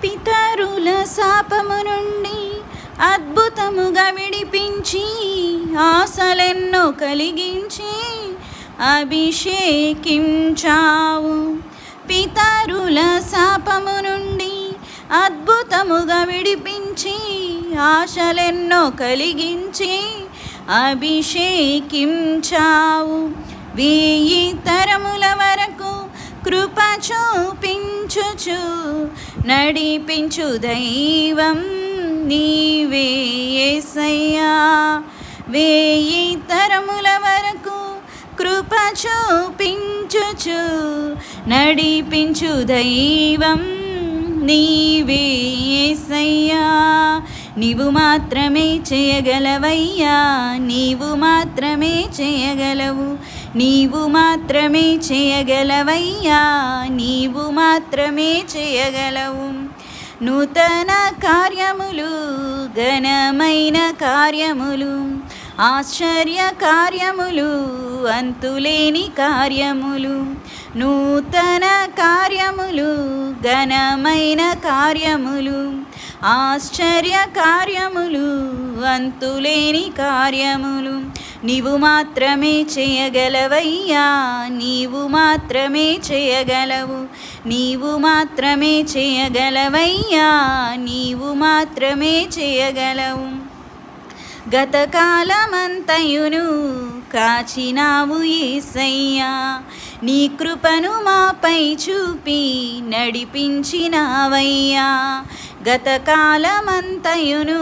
పితరుల శాపము నుండి అద్భుతముగా విడిపించి ఆశలెన్నో కలిగించి అభిషేకించావు. పితరుల శాపము నుండి అద్భుతముగా విడిపించి ఆశలెన్నో కలిగించి అభిషేకించావు. 1000 తరముల వరకు కృప చూపించుచు నడిపించు దైవం నీవే యేసయ్యా. 1000 తరముల వరకు కృప చూపించుచు నడిపించు దైవం నీవే యేసయ్యా. నీవు మాత్రమే చేయగలవయ్యా, నీవు మాత్రమే చేయగలవు, నీవు మాత్రమే చేయగలవయ్యా, నీవు మాత్రమే చేయగలవు. నూతన కార్యములు, ఘనమైన కార్యములు, ఆశ్చర్య కార్యములు, అంతులేని కార్యములు, నూతన కార్యములు, ఘనమైన కార్యములు, ఆశ్చర్య కార్యములు, అంతులేని కార్యములు నీవు మాత్రమే చేయగలవయ్యా, నీవు మాత్రమే చేయగలవు, నీవు మాత్రమే చేయగలవయ్యా, నీవు మాత్రమే చేయగలవు. గతకాలమంతయును కాచినావు యేసయ్యా, నీ కృపను మాపై చూపి నడిపించినావయ్యా. గతకాలమంతయును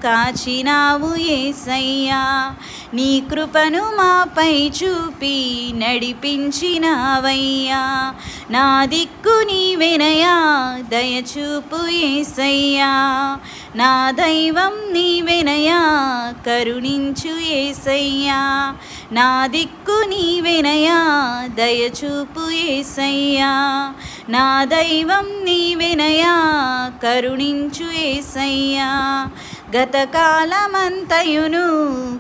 కాచినావు యేసయ్యా, నీ కృపను మాపై చూపి నడిపించినావయ్యా. నా దిక్కు నీవెనయా, దయచూపు యేసయ్యా, నా దైవం నీవెనయా, కరుణించు యేసయ్యా. నా దిక్కు నీవెనయా, దయచూపు యేసయ్యా, నా దైవం నీవెనయా, కరుణించు యేసయ్యా. గతకాలమంతయును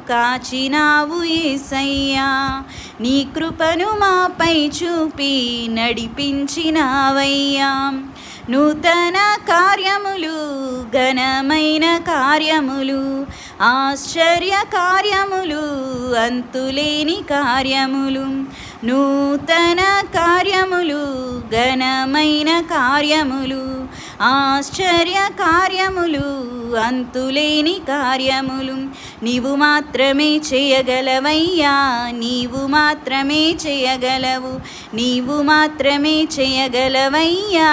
కాచినావు యేసయ్యా, నీ కృపను మాపై చూపి నడిపించినావయ్యా. నూతన కార్యములు, ఘనమైన కార్యములు, ఆశ్చర్య కార్యములు, అంతులేని కార్యములు, నూతన కార్యములు, ఘనమైన కార్యములు, ఆశ్చర్య కార్యములు, అంతులేని కార్యములు నీవు మాత్రమే చేయగలవయ్యా, నీవు మాత్రమే చేయగలవు, నీవు మాత్రమే చేయగలవయ్యా.